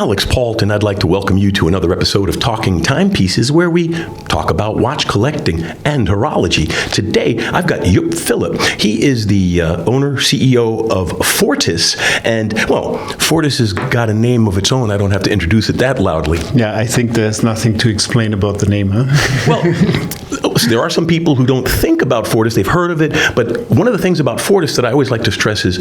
Alex Pault, and I'd like to welcome you to another episode of Talking Timepieces, where we talk about watch collecting and horology. Today, I've got Joep Philip. He is the owner, CEO of Fortis, and, well, Fortis has got a name of its own. I don't have to introduce it that loudly. Yeah, I think there's nothing to explain about the name, huh? Well, there are some people who don't think about Fortis. They've heard of it, but one of the things about Fortis that I always like to stress is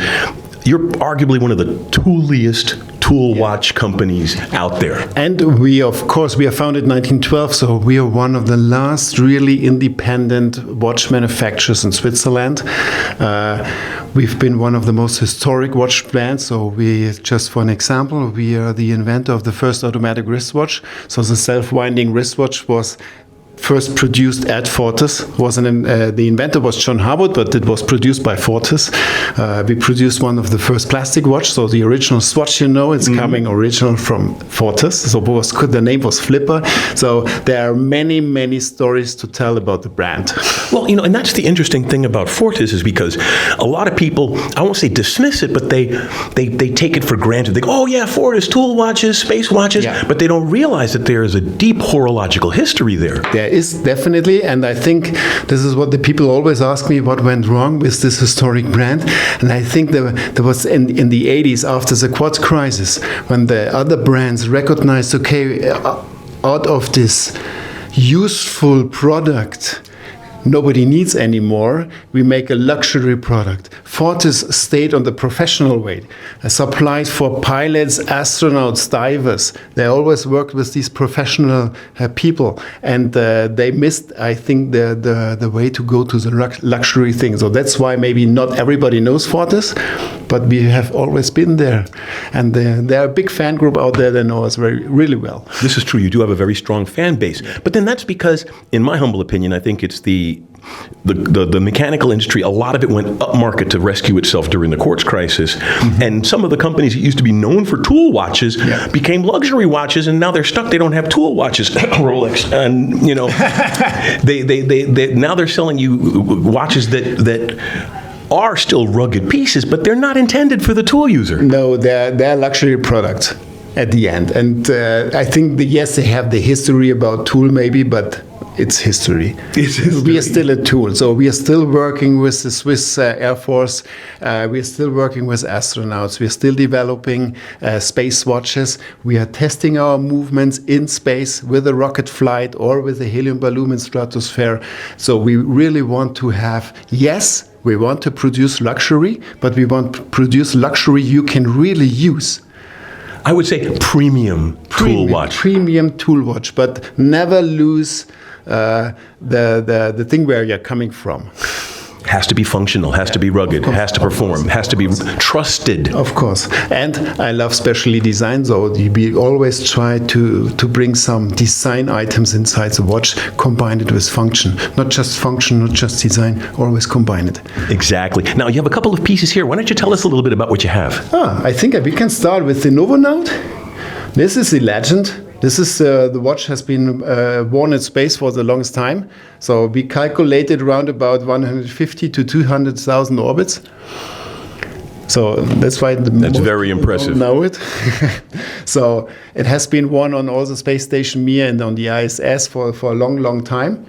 you're arguably one of the tooliest tool watch companies out there. And we are founded in 1912, so we are one of the last really independent watch manufacturers in Switzerland. We've been one of the most historic watch brands. So just for an example, we are the inventor of the first automatic wristwatch. So the self-winding wristwatch was first produced at Fortis. The inventor was John Harwood, but it was produced by Fortis. We produced one of the first plastic watch, so the original swatch, it's coming original from Fortis. So the name was Flipper. So there are many, many stories to tell about the brand. Well, and that's the interesting thing about Fortis is because a lot of people, I won't say dismiss it, but they take it for granted. They go, oh yeah, Fortis, tool watches, space watches, but they don't realize that there is a deep horological history there. There is definitely, and I think this is what the people always ask me, what went wrong with this historic brand. And I think there was in the 80s, after the Quad crisis, when the other brands recognized, okay, out of this useful product nobody needs anymore, we make a luxury product. Fortis stayed on the professional way, supplied for pilots, astronauts, divers. They always worked with these professional people, and they missed, I think, the way to go to the luxury thing. So that's why maybe not everybody knows Fortis, but we have always been there. And there are a big fan group out there that know us really well. This is true. You do have a very strong fan base. But then that's because, in my humble opinion, I think it's the mechanical industry, a lot of it went upmarket to rescue itself during the quartz crisis. Mm-hmm. And some of the companies that used to be known for tool watches became luxury watches, and now they're stuck. They don't have tool watches, Rolex. And, they now they're selling you watches that are still rugged pieces, but they're not intended for the tool user. No, they're luxury products at the end. And I think, they have the history about tool maybe, but it's history. We are still a tool. So we are still working with the Swiss Air Force. We are still working with astronauts. We are still developing space watches. We are testing our movements in space with a rocket flight or with a helium balloon in stratosphere. So we really want to we want to produce luxury, but we want to produce luxury you can really use. I would say premium tool watch. Premium tool watch, but never lose the thing where you're coming from. Has to be functional, has to be rugged, has to perform, has to be trusted. Of course. And I love specially designed, so we always try to bring some design items inside the watch, combine it with function. Not just function, not just design, always combine it. Exactly. Now, you have a couple of pieces here. Why don't you tell us a little bit about what you have? I think we can start with the Novonaut. This is the legend. This is the watch has been worn in space for the longest time. So we calculated around about 150 to 200,000 orbits. So that's why that's very impressive. Know it. So it has been worn on all the space station Mir and on the ISS for a long, long time.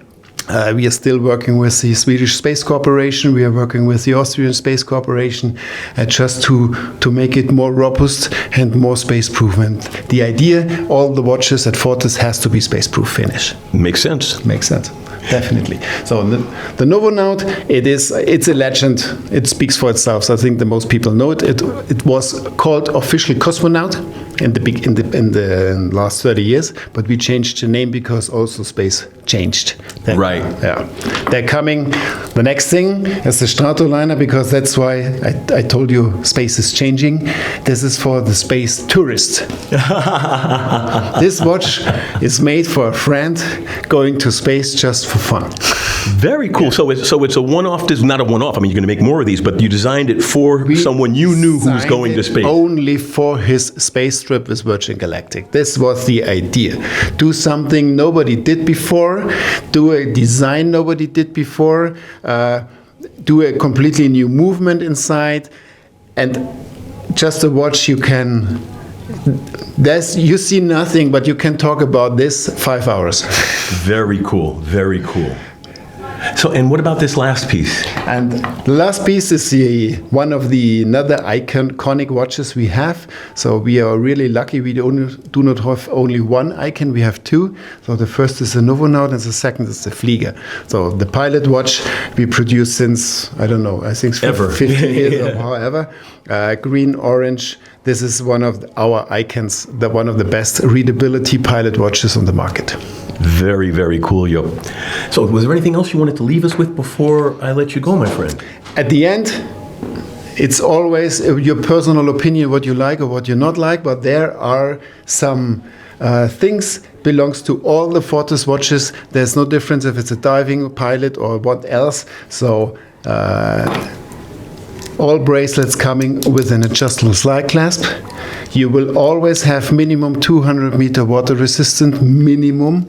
We are still working with the Swedish Space Corporation. We are working with the Austrian Space Corporation just to make it more robust and more space-proof. And the idea, all the watches at Fortis has to be space-proof finish. Makes sense. Makes sense. Definitely. So the Novonaut, it's a legend. It speaks for itself. So I think the most people know it. It was called official Cosmonaut in the last 30 years, but we changed the name because also space changed. Right. Yeah. They're coming. The next thing is the Stratoliner, because that's why I told you space is changing. This is for the space tourist. This watch is made for a friend going to space just for fun. Very cool. Yeah. So it's a one-off. This is not a one-off. I mean, you're going to make more of these, but you designed it for someone you knew who was going to space. Only for his space trip with Virgin Galactic. This was the idea. Do something nobody did before. Do a design nobody did before. Do a completely new movement inside, and just a watch you can you see nothing, but you can talk about this 5 hours. Very cool. Very cool. So, and what about this last piece? And the last piece is one of the another iconic watches we have. So we are really lucky. We do not have only one icon. We have two. So the first is the Novonaut, and the second is the Flieger. So the pilot watch we produce since, I don't know, I think Ever. 50 years or however. Green, orange. This is one of our icons, one of the best readability pilot watches on the market. Very, very cool, Joop. So was there anything else you wanted to leave us with before I let you go, my friend? At the end, it's always your personal opinion, what you like or what you not like, but there are some things belongs to all the Fortis watches. There's no difference if it's a diving pilot or what else. So all bracelets coming with an adjustable slide clasp. You will always have minimum 200 meter water resistant minimum.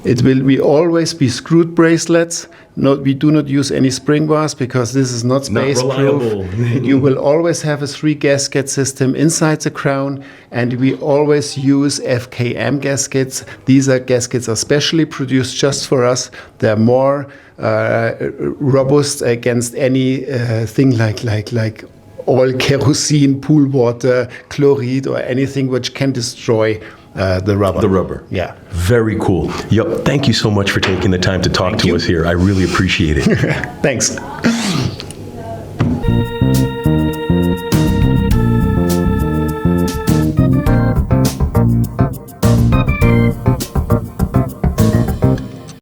It will always be screwed bracelets. We do not use any spring bars because this is not space proof. You will always have a 3 gasket system inside the crown, and we always use FKM gaskets. These gaskets are specially produced just for us. They're more robust against any thing like oil, kerosene, pool water, chloride, or anything which can destroy the rubber. The rubber. Yeah. Very cool. Yep. Thank you so much for taking the time to talk to us here. I really appreciate it. Thanks.